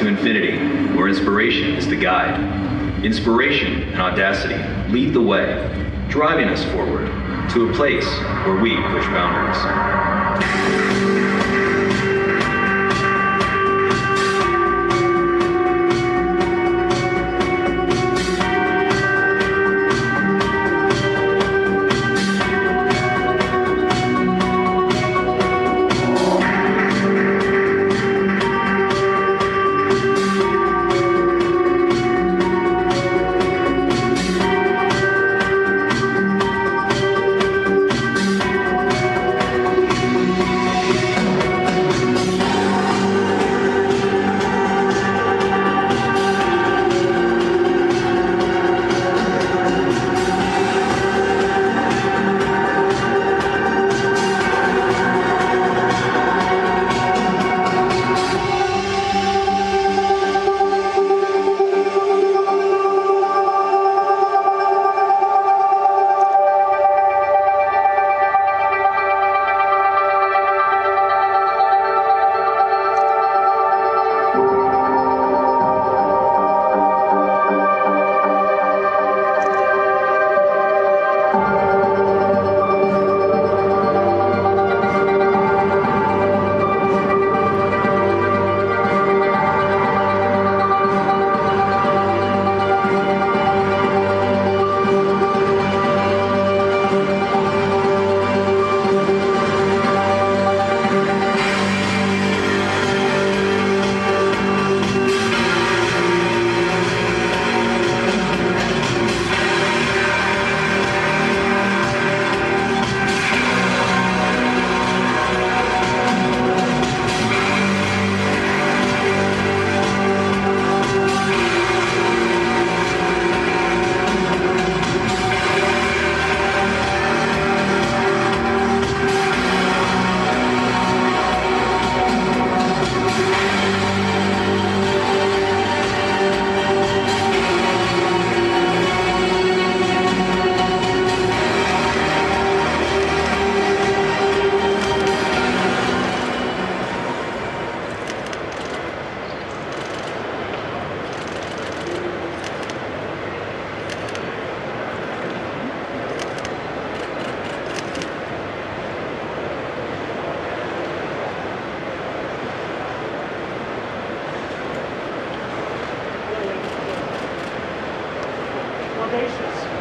to infinity, where inspiration is the guide. Inspiration and audacity lead the way, driving us forward to a place where we push boundaries.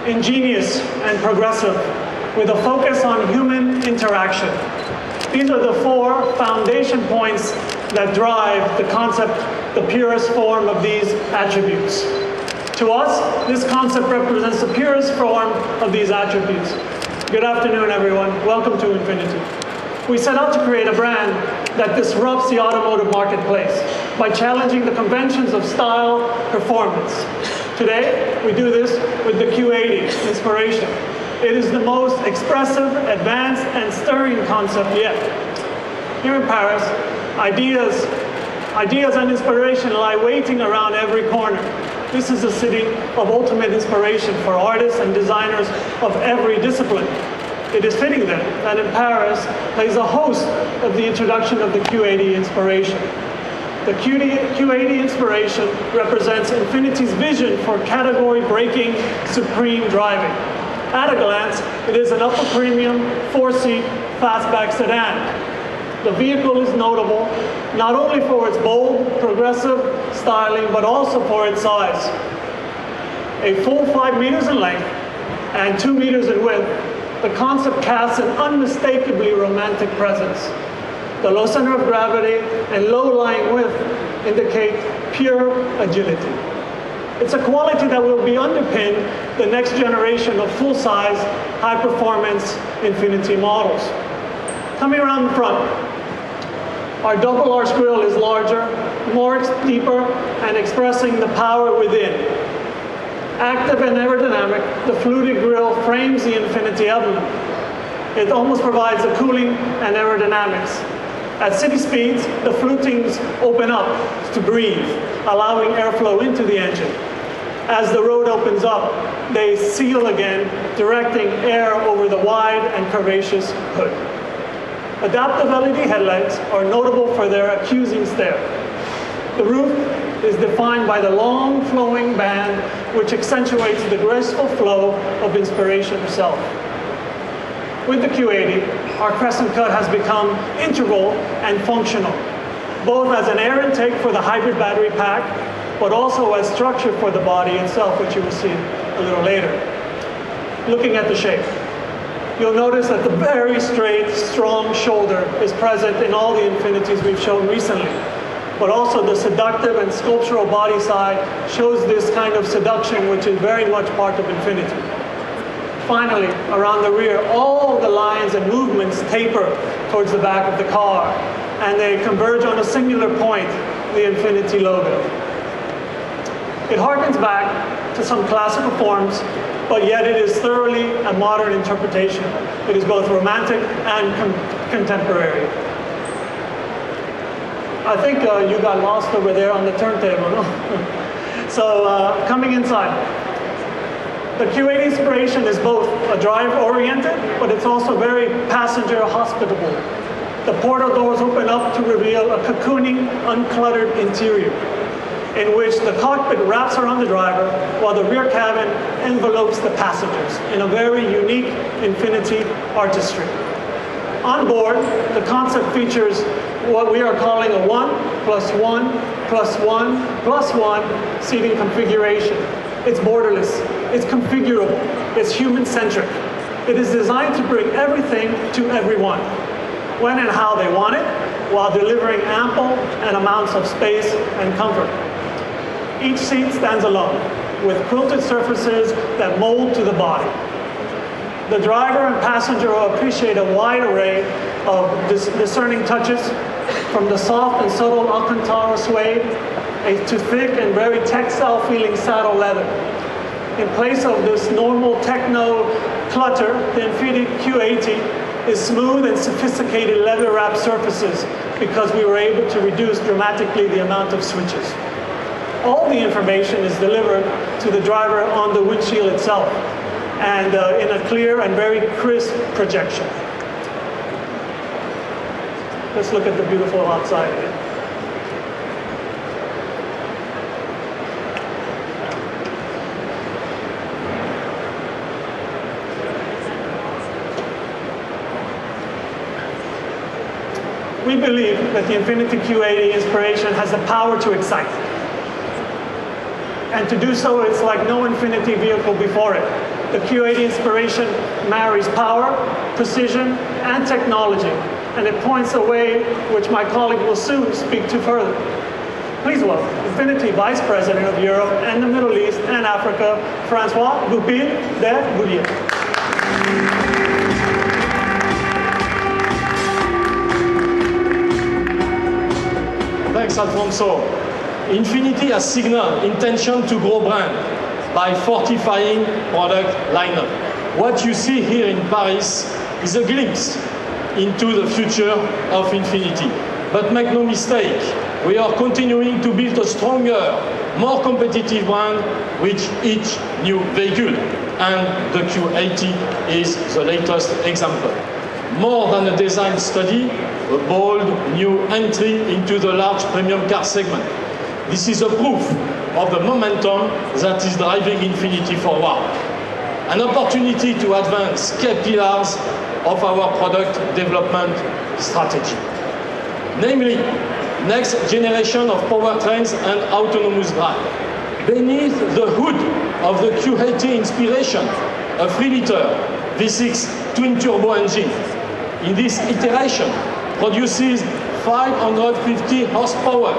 Ingenious and progressive, with a focus on human interaction. These are the 4 foundation points that drive the concept, the purest form of these attributes. To us, this concept represents the purest form of these attributes. Good afternoon, everyone. Welcome to Infinity. We set out to create a brand that disrupts the automotive marketplace by challenging the conventions of style, performance. Today, we do this with the Q80 inspiration. It is the most expressive, advanced, and stirring concept yet. Here in Paris, ideas and inspiration lie waiting around every corner. This is a city of ultimate inspiration for artists and designers of every discipline. It is fitting then that in Paris plays a host of the introduction of the Q80 inspiration. The Q80 inspiration represents Infiniti's vision for category-breaking, supreme driving. At a glance, it is an upper premium, 4-seat, fastback sedan. The vehicle is notable not only for its bold, progressive styling, but also for its size. A full 5 meters in length and 2 meters in width, the concept casts an unmistakably romantic presence. The low center of gravity and low lying width indicate pure agility. It's a quality that will be underpinned the next generation of full-size, high-performance Infiniti models. Coming around the front, our double arch grille is larger, deeper, and expressing the power within. Active and aerodynamic, the fluted grille frames the Infiniti emblem. It almost provides the cooling and aerodynamics. At city speeds, the flutings open up to breathe, allowing airflow into the engine. As the road opens up, they seal again, directing air over the wide and curvaceous hood. Adaptive LED headlights are notable for their accusing stare. The roof is defined by the long flowing band which accentuates the graceful flow of inspiration itself. With the Q80, our crescent cut has become integral and functional, both as an air intake for the hybrid battery pack, but also as structure for the body itself, which you will see a little later. Looking at the shape, you'll notice that the very straight, strong shoulder is present in all the Infinitis we've shown recently, but also the seductive and sculptural body side shows this kind of seduction, which is very much part of Infiniti. Finally, around the rear, all the lines and movements taper towards the back of the car, and they converge on a singular point, the Infiniti logo. It harkens back to some classical forms, but yet it is thoroughly a modern interpretation. It is both romantic and contemporary. I think you got lost over there on the turntable, no? So coming inside. The Q80 inspiration is both a drive-oriented, but it's also very passenger-hospitable. The portal doors open up to reveal a cocooning, uncluttered interior, in which the cockpit wraps around the driver, while the rear cabin envelopes the passengers in a very unique Infiniti artistry. On board, the concept features what we are calling a 1+1+1+1 seating configuration. It's borderless, it's configurable, it's human-centric. It is designed to bring everything to everyone, when and how they want it, while delivering ample and amounts of space and comfort. Each seat stands alone, with quilted surfaces that mold to the body. The driver and passenger will appreciate a wide array of discerning touches, from the soft and subtle Alcantara suede to thick and very textile-feeling saddle leather. In place of this normal techno clutter, the Infiniti Q80 is smooth and sophisticated leather-wrapped surfaces because we were able to reduce dramatically the amount of switches. All the information is delivered to the driver on the windshield itself, and in a clear and very crisp projection. Let's look at the beautiful outside again. We believe that the Infiniti Q80 inspiration has the power to excite. And to do so, it's like no Infiniti vehicle before it. The Q80 inspiration marries power, precision, and technology, and it points a way which my colleague will soon speak to further. Please welcome Infiniti Vice President of Europe and the Middle East and Africa, Francois Goupil de Boulier. Thanks, Alfonso. Infiniti has signaled intention to grow brand by fortifying product lineup. What you see here in Paris is a glimpse into the future of Infiniti. But make no mistake, we are continuing to build a stronger, more competitive brand with each new vehicle. And the Q80 is the latest example. More than a design study, a bold new entry into the large premium car segment. This is a proof of the momentum that is driving Infiniti forward. An opportunity to advance key pillars of our product development strategy. Namely, next generation of powertrains and autonomous drive. Beneath the hood of the Q80 inspiration, a 3-liter V6 twin-turbo engine. In this iteration, produces 550 horsepower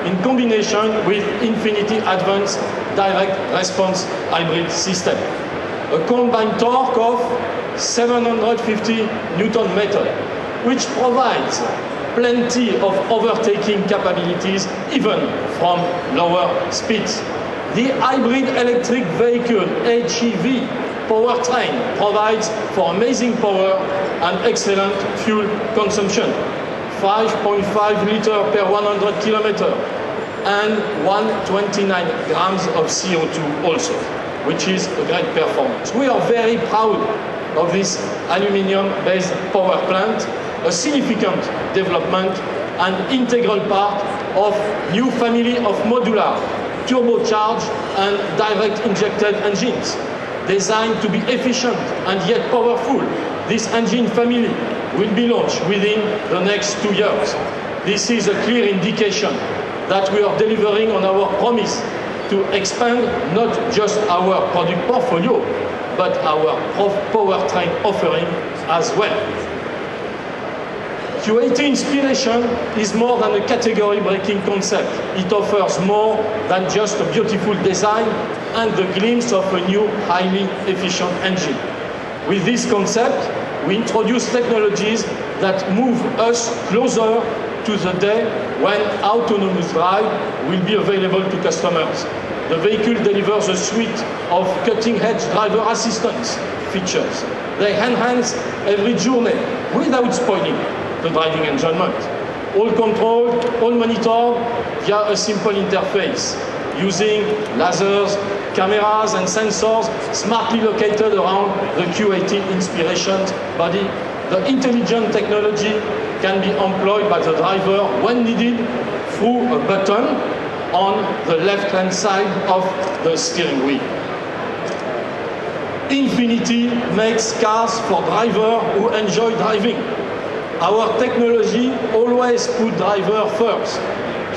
in combination with Infiniti Advanced Direct Response Hybrid System. A combined torque of 750 Newton meter, which provides plenty of overtaking capabilities even from lower speeds. The hybrid electric vehicle HEV powertrain provides for amazing power and excellent fuel consumption. 5.5 liters per 100 kilometers and 129 grams of CO2 also, which is a great performance. We are very proud of this aluminium-based power plant, a significant development and integral part of new family of modular, turbocharged and direct injected engines, designed to be efficient and yet powerful. This engine family will be launched within the next 2 years. This is a clear indication that we are delivering on our promise to expand not just our product portfolio, but our powertrain offering as well. Q80 Inspiration is more than a category-breaking concept. It offers more than just a beautiful design and the glimpse of a new, highly efficient engine. With this concept, we introduce technologies that move us closer to the day when autonomous drive will be available to customers. The vehicle delivers a suite of cutting-edge driver assistance features. They enhance every journey without spoiling the driving enjoyment. All controlled, all monitored via a simple interface, using lasers, cameras and sensors smartly located around the Q80 Inspiration body. The intelligent technology can be employed by the driver when needed through a button on the left-hand side of the steering wheel. Infiniti makes cars for drivers who enjoy driving. Our technology always puts driver first.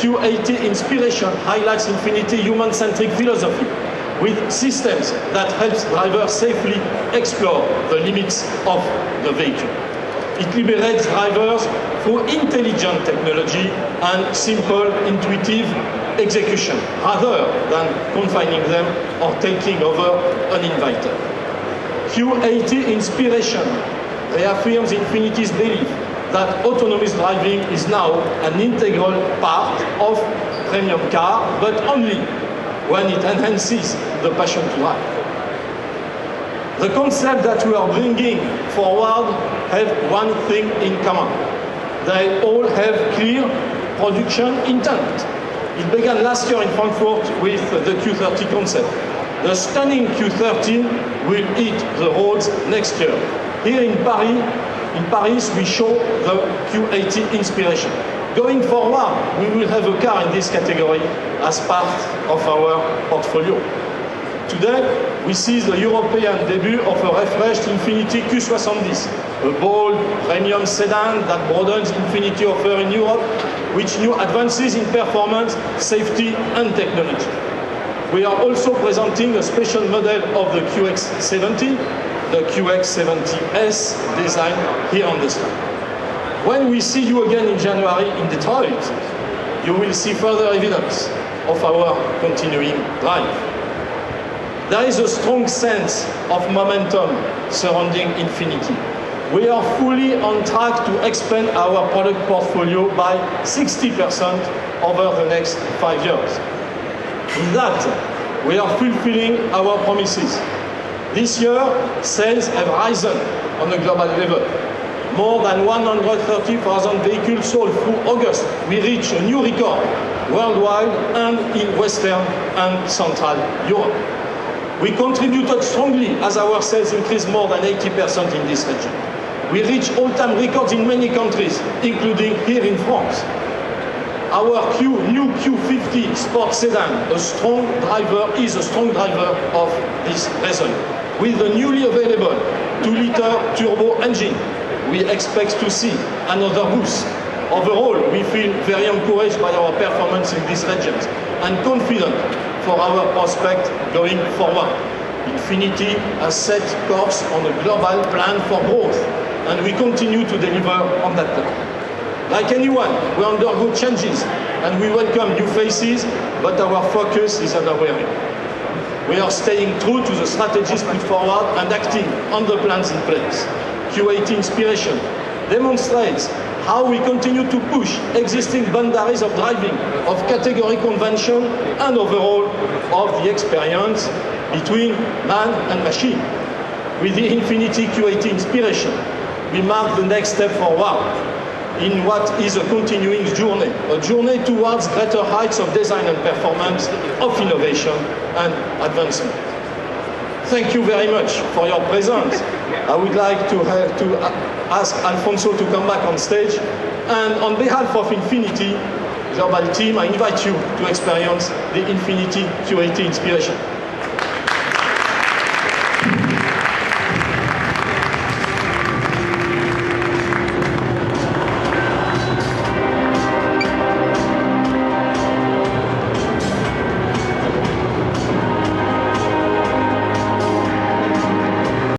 Q80 Inspiration highlights Infiniti human-centric philosophy with systems that help drivers safely explore the limits of the vehicle. It liberates drivers through intelligent technology and simple, intuitive execution, rather than confining them or taking over uninvited. Q80 Inspiration reaffirms Infiniti's belief that autonomous driving is now an integral part of premium car, but only when it enhances the passion to drive. The concept that we are bringing forward have one thing in common. They all have clear production intent. It began last year in Frankfurt with the Q30 concept. The stunning Q30 will hit the roads next year. Here in Paris, we show the Q80 Inspiration. Going forward, we will have a car in this category as part of our portfolio. Today, we see the European debut of a refreshed Infiniti Q70, a bold premium sedan that broadens Infiniti offer in Europe, with new advances in performance, safety and technology. We are also presenting a special model of the QX70, the QX70S design here on the slide. When we see you again in January in Detroit, you will see further evidence of our continuing drive. There is a strong sense of momentum surrounding Infiniti. We are fully on track to expand our product portfolio by 60% over the next 5 years. With that, we are fulfilling our promises. This year, sales have risen on a global level. More than 130,000 vehicles sold through August. We reach a new record worldwide and in Western and Central Europe. We contributed strongly as our sales increased more than 80% in this region. We reached all-time records in many countries, including here in France. Our new Q50 sports sedan, is a strong driver of this result. With the newly available 2-liter turbo engine, we expect to see another boost. Overall, we feel very encouraged by our performance in these regions and confident for our prospect going forward. Infiniti has set course on a global plan for growth, and we continue to deliver on that plan. Like anyone, we undergo changes and we welcome new faces, but our focus is unwavering. We are staying true to the strategies put forward and acting on the plans in place. Q80 Inspiration demonstrates how we continue to push existing boundaries of driving, of category convention, and overall of the experience between man and machine. With the Infiniti Q80 Inspiration, we mark the next step forward in what is a continuing journey, a journey towards greater heights of design and performance, of innovation and advancement. Thank you very much for your presence. I would like to ask Alfonso to come back on stage, and on behalf of Infiniti, global team, I invite you to experience the Infiniti Curated Inspiration.